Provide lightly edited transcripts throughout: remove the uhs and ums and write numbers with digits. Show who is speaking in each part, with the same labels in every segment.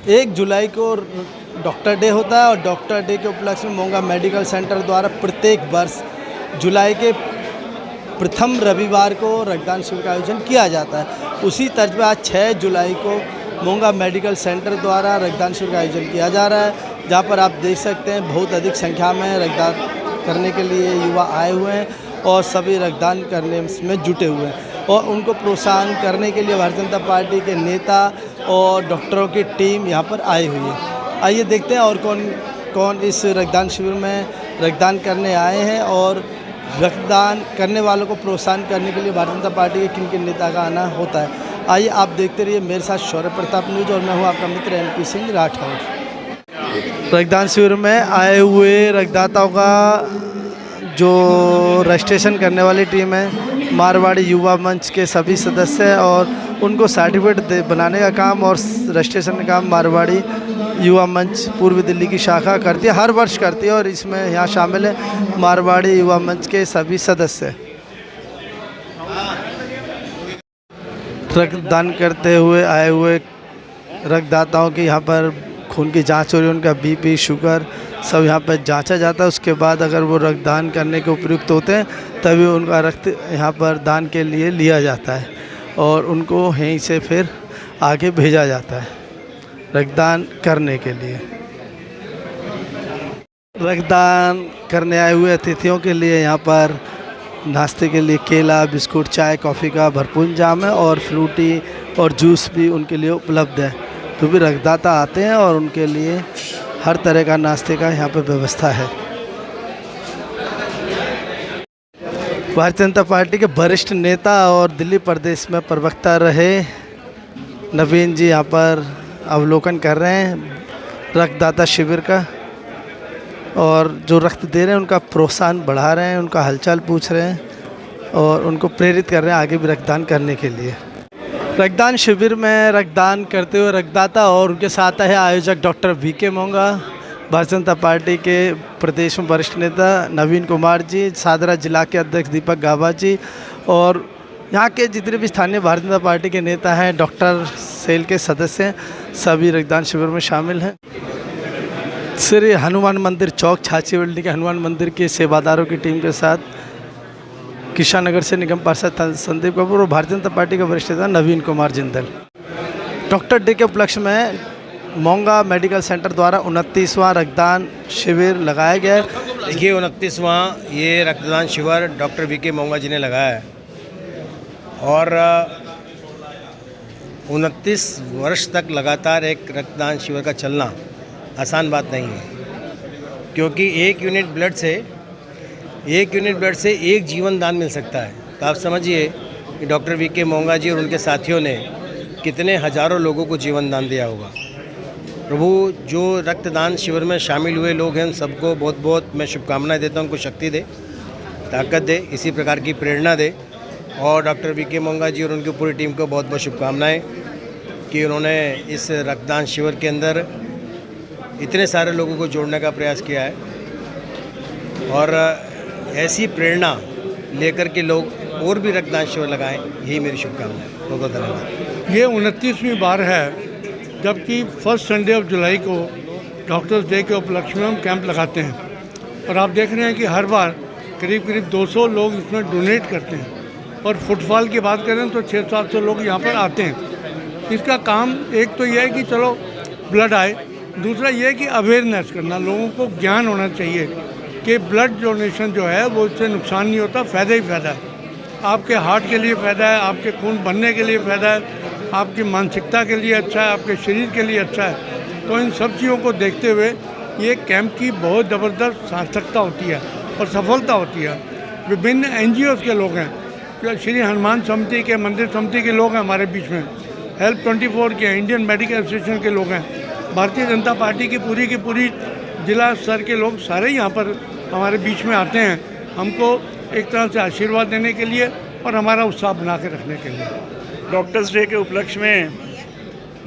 Speaker 1: 1 जुलाई को doctor day होता है और डॉक्टर डे के उपलक्ष्य में मोंगा मेडिकल सेंटर द्वारा प्रत्येक वर्ष जुलाई के प्रथम रविवार को रक्तदान शिविर का आयोजन किया जाता है। उसी तर्ज पर आज 6 जुलाई को मोंगा मेडिकल सेंटर द्वारा रक्तदान शिविर का आयोजन किया जा रहा है, जहाँ पर आप देख सकते हैं बहुत अधिक संख्या में रक्तदान करने के लिए युवा आए हुए हैं और सभी रक्तदान करने में जुटे हुए हैं। और उनको प्रोत्साहन करने के लिए भारतीय जनता पार्टी के नेता और डॉक्टरों की टीम यहाँ पर आई हुई है। आइए देखते हैं और कौन कौन इस रक्तदान शिविर में रक्तदान करने आए हैं और रक्तदान करने वालों को प्रोत्साहन करने के लिए भारतीय जनता पार्टी के किन किन नेता का आना होता है। आइए आप देखते रहिए मेरे साथ शौर्य प्रताप न्यूज और मैं हूँ आपका मित्र NP सिंह राठौर। रक्तदान शिविर में आए हुए रक्तदाताओं का जो रजिस्ट्रेशन करने वाली टीम है मारवाड़ी युवा मंच के सभी सदस्य हैं और उनको सर्टिफिकेट बनाने का काम और रजिस्ट्रेशन का काम मारवाड़ी युवा मंच पूर्वी दिल्ली की शाखा करती है, हर वर्ष करती है और इसमें यहाँ शामिल है मारवाड़ी युवा मंच के सभी सदस्य। रक्तदान करते हुए आए हुए रक्तदाताओं की यहाँ पर खून की जांच हो रही है, उनका BP शुगर सब यहाँ पर जांचा जाता है। उसके बाद अगर वो रक्तदान करने के उपयुक्त होते हैं तभी उनका रक्त यहाँ पर दान के लिए लिया जाता है और उनको यहीं से फिर आगे भेजा जाता है रक्तदान करने के लिए। रक्तदान करने आए हुए अतिथियों के लिए यहाँ पर नाश्ते के लिए केला, बिस्कुट, चाय, कॉफ़ी का भरपूर इंतजाम है और फ्रूटी और जूस भी उनके लिए उपलब्ध है। तो भी रक्तदाता आते हैं और उनके लिए हर तरह का नाश्ते का यहाँ पर व्यवस्था है। भारतीय जनता पार्टी के वरिष्ठ नेता और दिल्ली प्रदेश में प्रवक्ता रहे नवीन जी यहाँ पर अवलोकन कर रहे हैं रक्तदाता शिविर का और जो रक्त दे रहे हैं उनका प्रोत्साहन बढ़ा रहे हैं, उनका हालचाल पूछ रहे हैं और उनको प्रेरित कर रहे हैं आगे भी रक्तदान करने के लिए। रक्तदान शिविर में रक्तदान करते हुए रक्तदाता और उनके साथ है आयोजक डॉक्टर VK मोंगा, भारतीय जनता पार्टी के प्रदेश में वरिष्ठ नेता नवीन कुमार जी, सादरा जिला के अध्यक्ष दीपक गाबा जी और यहाँ के जितने भी स्थानीय भारतीय जनता पार्टी के नेता हैं, डॉक्टर सेल के सदस्य हैं, सभी रक्तदान शिविर में शामिल हैं। श्री हनुमान मंदिर चौक छाछीवल्ली के हनुमान मंदिर के सेवादारों की टीम के साथ किशन नगर से निगम पार्षद संदीप कपूर और भारतीय जनता पार्टी के वरिष्ठ नेता नवीन कुमार जिंदल। डॉक्टर डे के उपलक्ष्य में मोंगा मेडिकल सेंटर द्वारा 29वां रक्तदान शिविर लगाया गया है।
Speaker 2: देखिए 29वां ये रक्तदान शिविर डॉक्टर VK मोंगा जी ने लगाया है और 29 वर्ष तक लगातार एक रक्तदान शिविर का चलना आसान बात नहीं है, क्योंकि एक यूनिट ब्लड से एक जीवन दान मिल सकता है। तो आप समझिए कि डॉक्टर VK मोंगा जी और उनके साथियों ने कितने हज़ारों लोगों को जीवन दान दिया होगा। प्रभु जो रक्तदान शिविर में शामिल हुए लोग हैं उन सबको बहुत बहुत मैं शुभकामनाएं देता हूं, उनको शक्ति दे, ताकत दे, इसी प्रकार की प्रेरणा दे और डॉक्टर VK मोंगा जी और उनकी पूरी टीम को बहुत बहुत शुभकामनाएं कि उन्होंने इस रक्तदान शिविर के अंदर इतने सारे लोगों को जोड़ने का प्रयास किया है और ऐसी प्रेरणा लेकर के लोग और भी रक्तदान शिविर लगाएं, यही मेरी शुभकामना है। बहुत बहुत धन्यवाद।
Speaker 3: ये 29वीं बार है जबकि फर्स्ट संडे ऑफ जुलाई को डॉक्टर्स डे के उपलक्ष्य में हम कैंप लगाते हैं और आप देख रहे हैं कि हर बार करीब 200 लोग इसमें डोनेट करते हैं और फुटफॉल की बात करें तो 600-700 लोग यहाँ पर आते हैं। इसका काम एक तो यह है कि चलो ब्लड आए, दूसरा ये है कि अवेयरनेस करना, लोगों को ज्ञान होना चाहिए कि ब्लड डोनेशन जो है वो इससे नुकसान नहीं होता, फ़ायदा ही फ़ायदा है। आपके हार्ट के लिए फ़ायदा है, आपके खून बनने के लिए फ़ायदा है, आपकी मानसिकता के लिए अच्छा है, आपके शरीर के लिए अच्छा है। तो इन सब चीज़ों को देखते हुए ये कैंप की बहुत ज़बरदस्त सार्थकता होती है और सफलता होती है। विभिन्न NGOs के लोग हैं, श्री हनुमान समिति के, मंदिर समिति के लोग हैं हमारे बीच में, हेल्प 24 के, इंडियन मेडिकल एसोसिएशन के लोग हैं, भारतीय जनता पार्टी की पूरी जिला स्तर के लोग सारे यहाँ पर हमारे बीच में आते हैं हमको एक तरह से आशीर्वाद देने के लिए और हमारा उत्साह बना के रखने के लिए।
Speaker 4: डॉक्टर्स डे के उपलक्ष्य में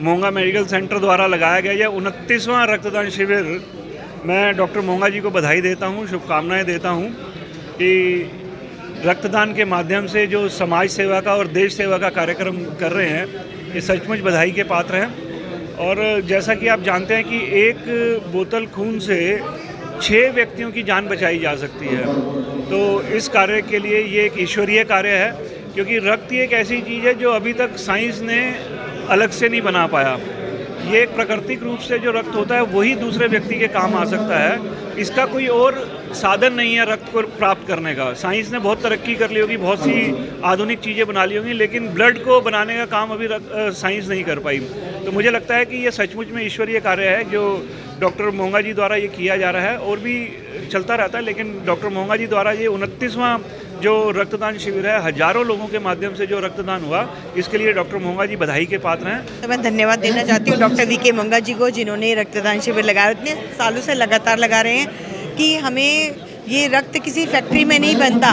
Speaker 4: मोंगा मेडिकल सेंटर द्वारा लगाया गया यह 29वां रक्तदान शिविर, मैं डॉक्टर मोंगा जी को बधाई देता हूँ, शुभकामनाएं देता हूँ कि रक्तदान के माध्यम से जो समाज सेवा का और देश सेवा का कार्यक्रम कर रहे हैं ये सचमुच बधाई के पात्र हैं। और जैसा कि आप जानते हैं कि एक बोतल खून से 6 व्यक्तियों की जान बचाई जा सकती है। तो इस कार्य के लिए ये एक ईश्वरीय कार्य है, क्योंकि रक्त ही एक ऐसी चीज़ है जो अभी तक साइंस ने अलग से नहीं बना पाया। ये एक प्राकृतिक रूप से जो रक्त होता है वही दूसरे व्यक्ति के काम आ सकता है। इसका कोई और साधन नहीं है रक्त को प्राप्त करने का। साइंस ने बहुत तरक्की कर ली होगी, बहुत सी आधुनिक चीज़ें बना ली होंगी, लेकिन ब्लड को बनाने का काम अभी साइंस नहीं कर पाई। तो मुझे लगता है कि ये सचमुच में ईश्वरीय कार्य है जो डॉक्टर मोंगा जी द्वारा ये किया जा रहा है, और भी चलता रहता है। लेकिन डॉक्टर मोंगा जी द्वारा ये 29वां जो रक्तदान शिविर है, हजारों लोगों के माध्यम से जो रक्तदान हुआ, इसके लिए डॉक्टर मोंगा जी बधाई के पात्र हैं।
Speaker 5: तो मैं धन्यवाद देना चाहती हूँ डॉक्टर वीके मोंगा जी को, जिन्होंने रक्तदान शिविर लगाया, इतने सालों से लगातार लगा रहे हैं कि हमें ये रक्त किसी फैक्ट्री में नहीं बनता।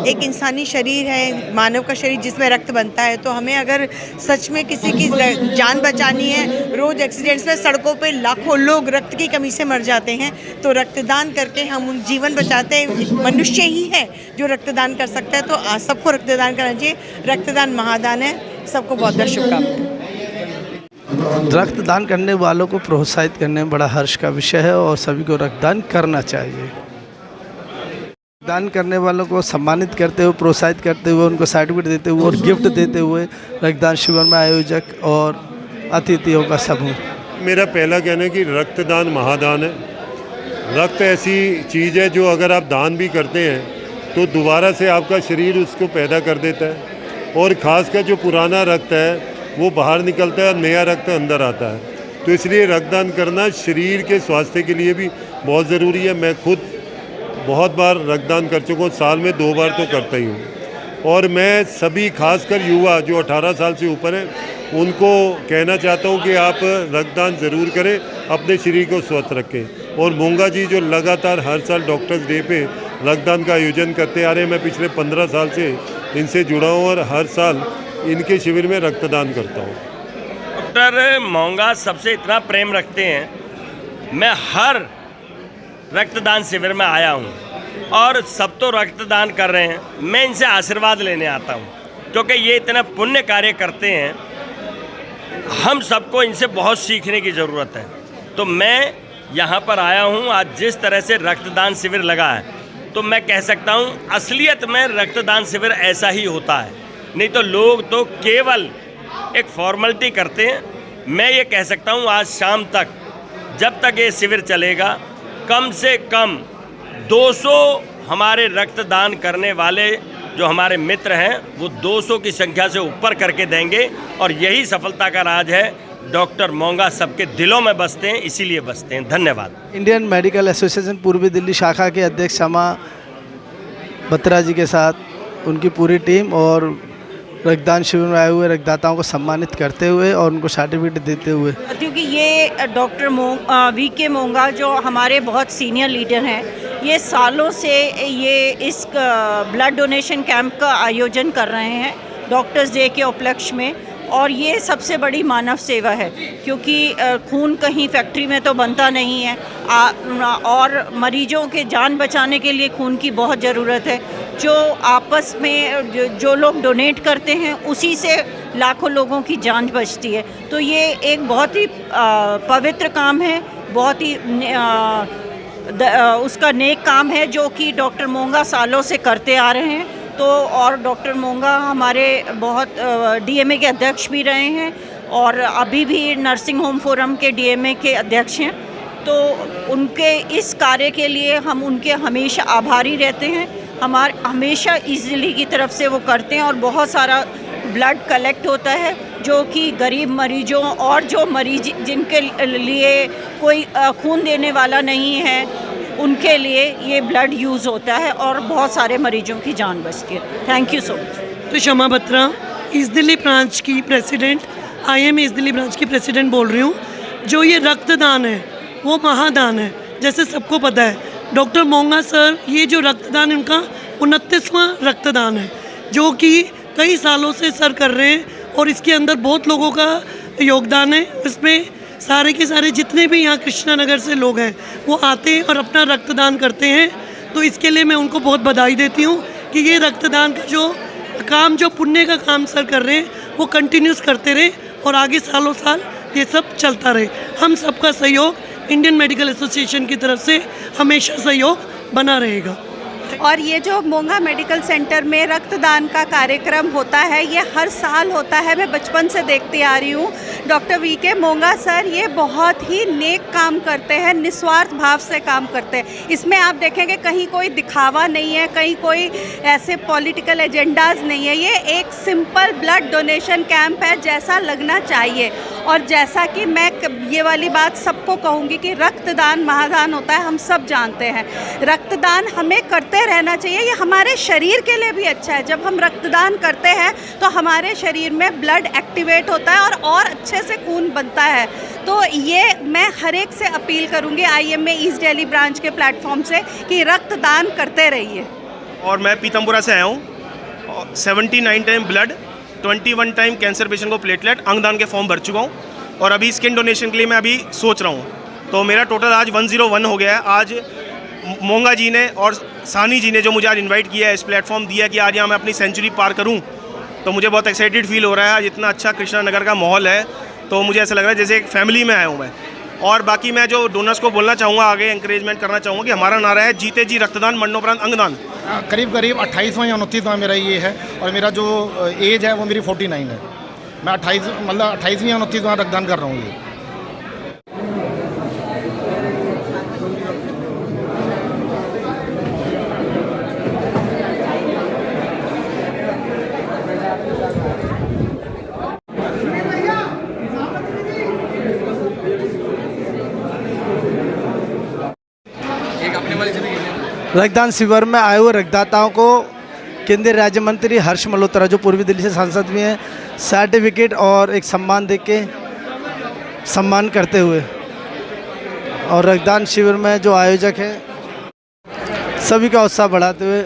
Speaker 5: एक इंसानी शरीर है, मानव का शरीर जिसमें रक्त बनता है। तो हमें अगर सच में किसी की जान बचानी है, रोज़ एक्सीडेंट्स में सड़कों पे लाखों लोग रक्त की कमी से मर जाते हैं, तो रक्तदान करके हम उन जीवन बचाते हैं। मनुष्य ही है जो रक्तदान कर सकता है, तो सबको रक्तदान करना चाहिए। रक्तदान महादान है। सबको बहुत बहुत शुभकामनाएं।
Speaker 1: रक्तदान करने वालों को प्रोत्साहित करने में बड़ा हर्ष का विषय है और सभी को रक्तदान करना चाहिए। दान करने वालों को सम्मानित करते हुए, प्रोत्साहित करते हुए, उनको सर्टिफिकेट देते हुए और गिफ्ट देते हुए रक्तदान शिविर में आयोजक और अतिथियों का समूह।
Speaker 6: मेरा पहला कहना है कि रक्तदान महादान है। रक्त ऐसी चीज़ है जो अगर आप दान भी करते हैं तो दोबारा से आपका शरीर उसको पैदा कर देता है, और ख़ासकर जो पुराना रक्त है वो बाहर निकलता है और नया रक्त अंदर आता है। तो इसलिए रक्तदान करना शरीर के स्वास्थ्य के लिए भी बहुत ज़रूरी है। मैं खुद बहुत बार रक्तदान कर चुका हूँ, साल में 2 बार तो करता ही हूँ। और मैं सभी खासकर युवा जो 18 साल से ऊपर हैं उनको कहना चाहता हूँ कि आप रक्तदान ज़रूर करें, अपने शरीर को स्वस्थ रखें। और मोंगा जी जो लगातार हर साल डॉक्टर्स डे पे रक्तदान का आयोजन करते आ रहे हैं, मैं पिछले 15 साल से इनसे जुड़ा हूँ और हर साल इनके शिविर में रक्तदान करता हूँ।
Speaker 7: डॉक्टर मोंगा सबसे इतना प्रेम रखते हैं, मैं हर रक्तदान शिविर में आया हूँ और सब तो रक्तदान कर रहे हैं, मैं इनसे आशीर्वाद लेने आता हूँ, क्योंकि ये इतना पुण्य कार्य करते हैं। हम सबको इनसे बहुत सीखने की ज़रूरत है। तो मैं यहाँ पर आया हूँ, आज जिस तरह से रक्तदान शिविर लगा है, तो मैं कह सकता हूँ असलियत में रक्तदान शिविर ऐसा ही होता है, नहीं तो लोग तो केवल एक फॉर्मेलिटी करते हैं। मैं ये कह सकता हूँ आज शाम तक, जब तक ये शिविर चलेगा, कम से कम 200 हमारे रक्तदान करने वाले जो हमारे मित्र हैं वो 200 की संख्या से ऊपर करके देंगे, और यही सफलता का राज है। डॉक्टर मोंगा सबके दिलों में बसते हैं, इसीलिए बसते हैं। धन्यवाद।
Speaker 1: इंडियन मेडिकल एसोसिएशन पूर्वी दिल्ली शाखा के अध्यक्ष शमा बत्रा जी के साथ उनकी पूरी टीम और रक्तदान शिविर में आए हुए रक्तदाताओं को सम्मानित करते हुए और उनको सर्टिफिकेट देते हुए,
Speaker 5: क्योंकि ये डॉक्टर वीके मोंगा जो हमारे बहुत सीनियर लीडर हैं, ये सालों से ये इस ब्लड डोनेशन कैंप का आयोजन कर रहे हैं डॉक्टर्स डे के उपलक्ष्य में। और ये सबसे बड़ी मानव सेवा है, क्योंकि खून कहीं फैक्ट्री में तो बनता नहीं है, और मरीजों के जान बचाने के लिए खून की बहुत ज़रूरत है। जो आपस में जो लोग डोनेट करते हैं उसी से लाखों लोगों की जान बचती है। तो ये एक बहुत ही पवित्र काम है, बहुत ही उसका नेक काम है जो कि डॉक्टर मोंगा सालों से करते आ रहे हैं। तो और डॉक्टर मोंगा हमारे बहुत डीएमए के अध्यक्ष भी रहे हैं और अभी भी नर्सिंग होम फोरम के डीएमए के अध्यक्ष हैं। तो उनके इस कार्य के लिए हम उनके हमेशा आभारी रहते हैं। हमेशा इजली की तरफ से वो करते हैं और बहुत सारा ब्लड कलेक्ट होता है जो कि गरीब मरीजों और जो मरीज जिनके लिए कोई खून देने वाला नहीं है उनके लिए ये ब्लड यूज़ होता है और बहुत सारे मरीजों की जान बचती है। Thank you so much.
Speaker 8: तो शमा बत्रा ईस्ट दिल्ली ब्रांच की president, IM east Delhi branch की प्रेसिडेंट बोल रही हूँ। जो ये रक्तदान है वो महादान है, जैसे सबको पता है। डॉक्टर मोंगा सर, ये जो रक्तदान उनका 29वां रक्तदान है जो कि कई सालों से सर कर रहे हैं और इसके अंदर बहुत लोगों का योगदान है। इसमें सारे के सारे जितने भी यहाँ कृष्णा नगर से लोग हैं वो आते हैं और अपना रक्तदान करते हैं। तो इसके लिए मैं उनको बहुत बधाई देती हूँ कि ये रक्तदान का जो काम, जो पुण्य का काम सर कर रहे हैं वो कंटिन्यूस करते रहें और आगे सालों साल ये सब चलता रहे। हम सबका सहयोग इंडियन मेडिकल एसोसिएशन की तरफ से हमेशा सहयोग बना रहेगा।
Speaker 9: और ये जो मोंगा मेडिकल सेंटर में रक्तदान का कार्यक्रम होता है, ये हर साल होता है। मैं बचपन से देखती आ रही हूँ। डॉक्टर वीके मोंगा सर ये बहुत ही नेक काम करते हैं, निस्वार्थ भाव से काम करते हैं। इसमें आप देखेंगे कहीं कोई दिखावा नहीं है, कहीं कोई ऐसे पॉलिटिकल एजेंडाज नहीं है। ये एक सिंपल ब्लड डोनेशन कैंप है जैसा लगना चाहिए। और जैसा कि मैं ये वाली बात सबको कहूँगी कि रक्तदान महादान होता है, हम सब जानते हैं। रक्तदान हमें करते रहना चाहिए, ये हमारे शरीर के लिए भी अच्छा है। जब हम रक्तदान करते हैं तो हमारे शरीर में ब्लड एक्टिवेट होता है और अच्छे से खून बनता है। तो ये मैं हर एक से अपील करूँगी IMA ईस्ट दिल्ली ब्रांच के प्लेटफॉर्म से कि रक्तदान करते रहिए।
Speaker 10: और मैं पीतमपुरा से आया हूँ। 79 time blood, 21 time cancer patient को प्लेटलेट अंगदान के फॉर्म भर चुका हूँ और अभी स्किन डोनेशन के लिए मैं अभी सोच रहा हूँ। तो मेरा टोटल आज 101 हो गया है। आज मोंगा जी ने और सानी जी ने जो मुझे आज इनवाइट किया है, इस प्लेटफॉर्म दिया कि आज यहाँ मैं अपनी सेंचुरी पार करूँ, तो मुझे बहुत एक्साइटेड फील हो रहा है। आज इतना अच्छा कृष्णा नगर का माहौल है तो मुझे ऐसा लग रहा है जैसे एक फैमिली में आया हूँ मैं। और बाकी मैं जो डोनर्स को बोलना चाहूँगा, आगे इंकरेजमेंट करना चाहूँगा कि हमारा नारा है जीते जी रक्तदान मरणोपरांत अंगदान।
Speaker 11: करीब 28वां या 29वां मेरा ये है और मेरा जो एज है वो मेरी 49 है। मैं 28वीं या 29वां रक्तदान कर रहा हूँ ये।
Speaker 1: रक्तदान शिविर में आए हुए रक्तदाताओं को केंद्रीय राज्य मंत्री हर्ष मल्होत्रा, जो पूर्वी दिल्ली से सांसद भी हैं, सर्टिफिकेट और एक सम्मान देके सम्मान करते हुए, और रक्तदान शिविर में जो आयोजक हैं सभी का उत्साह बढ़ाते हुए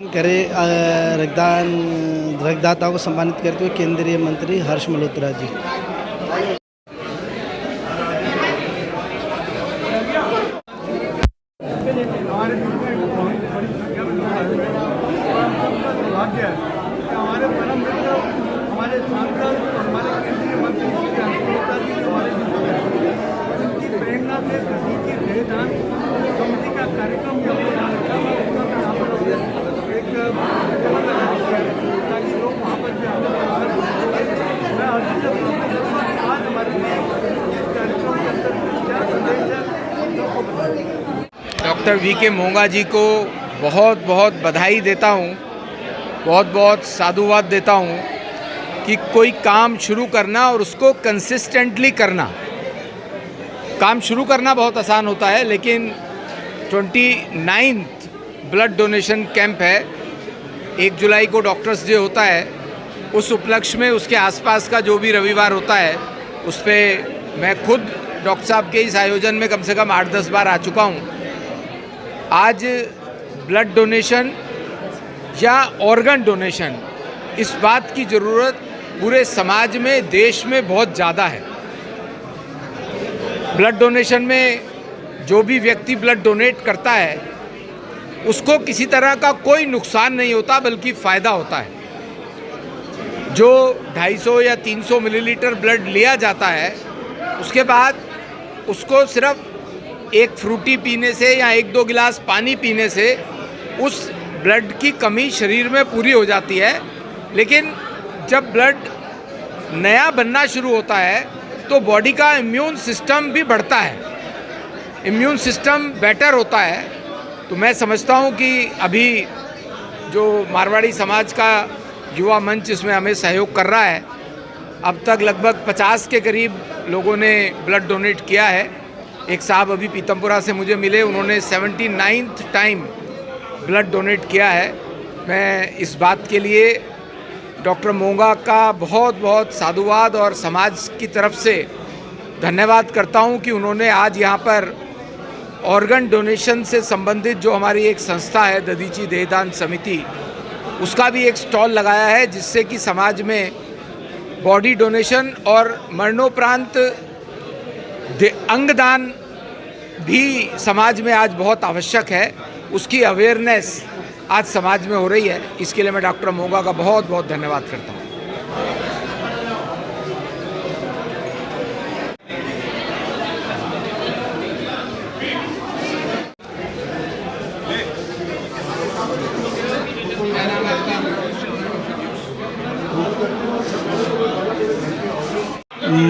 Speaker 1: करे रक्तदाताओं को सम्मानित करते हुए केंद्रीय मंत्री हर्ष मल्होत्रा जी।
Speaker 3: हमारे परम मित्र, हमारे सांसद, हमारे केंद्रीय मंत्री उनकी प्रेरणा से दधीची देहदान समिति का कार्यक्रम ताकि लोग वहाँ पर आज हमारे इस कार्यक्रम के अंदर क्या संदेश है।
Speaker 12: डॉक्टर वीके मोंगा जी को बहुत बहुत बधाई देता हूँ, बहुत बहुत साधुवाद देता हूँ कि कोई काम शुरू करना और उसको कंसिस्टेंटली करना। काम शुरू करना बहुत आसान होता है, लेकिन 29th ब्लड डोनेशन कैंप है, 1 जुलाई को डॉक्टर्स डे होता है, उस उपलक्ष्य में उसके आसपास का जो भी रविवार होता है उस पर मैं खुद डॉक्टर साहब के इस आयोजन में कम से कम 8-10 बार आ चुका हूँ। आज ब्लड डोनेशन या ऑर्गन डोनेशन, इस बात की ज़रूरत पूरे समाज में, देश में बहुत ज़्यादा है। ब्लड डोनेशन में जो भी व्यक्ति ब्लड डोनेट करता है उसको किसी तरह का कोई नुकसान नहीं होता, बल्कि फ़ायदा होता है। जो 250 या 300 मिलीलीटर ब्लड लिया जाता है, उसके बाद उसको सिर्फ एक फ्रूटी पीने से या 1-2 गिलास पानी पीने से उस ब्लड की कमी शरीर में पूरी हो जाती है। लेकिन जब ब्लड नया बनना शुरू होता है तो बॉडी का इम्यून सिस्टम भी बढ़ता है, इम्यून सिस्टम बेटर होता है। तो मैं समझता हूँ कि अभी जो मारवाड़ी समाज का युवा मंच इसमें हमें सहयोग कर रहा है, अब तक लगभग 50 के करीब लोगों ने ब्लड डोनेट किया है। एक साहब अभी पीतमपुरा से मुझे मिले, उन्होंने 79th टाइम ब्लड डोनेट किया है। मैं इस बात के लिए डॉक्टर मोंगा का बहुत बहुत साधुवाद और समाज की तरफ से धन्यवाद करता हूं कि उन्होंने आज यहाँ पर ऑर्गन डोनेशन से संबंधित जो हमारी एक संस्था है दधीची देहदान समिति, उसका भी एक स्टॉल लगाया है, जिससे कि समाज में बॉडी डोनेशन और मरणोपरांत अंगदान भी समाज में आज बहुत आवश्यक है, उसकी अवेयरनेस आज समाज में हो रही है। इसके लिए मैं डॉक्टर मोंगा का बहुत बहुत धन्यवाद करता हूँ।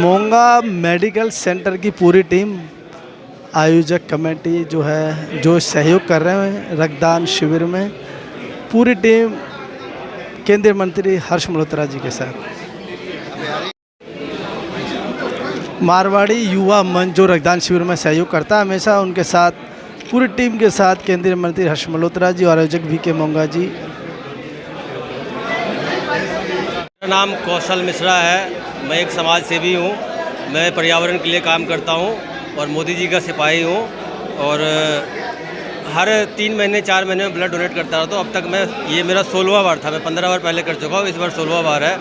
Speaker 1: मोंगा मेडिकल सेंटर की पूरी टीम, आयोजक कमेटी जो है, जो सहयोग कर रहे हैं रक्तदान शिविर में, पूरी टीम केंद्रीय मंत्री हर्ष मल्होत्रा जी के साथ। मारवाड़ी युवा मंच जो रक्तदान शिविर में सहयोग करता है हमेशा, उनके साथ पूरी टीम के साथ केंद्रीय मंत्री हर्ष मल्होत्रा जी और आयोजक वीके मोंगा जी।
Speaker 2: मेरा नाम कौशल मिश्रा है, मैं एक समाज सेवी हूँ। मैं पर्यावरण के लिए काम करता हूँ और मोदी जी का सिपाही हूँ और हर 3 महीने 4 महीने में ब्लड डोनेट करता रहा। तो अब तक मैं, ये मेरा 16वां बार था। मैं 15 बार पहले कर चुका हूँ, इस बार 16वां बार है।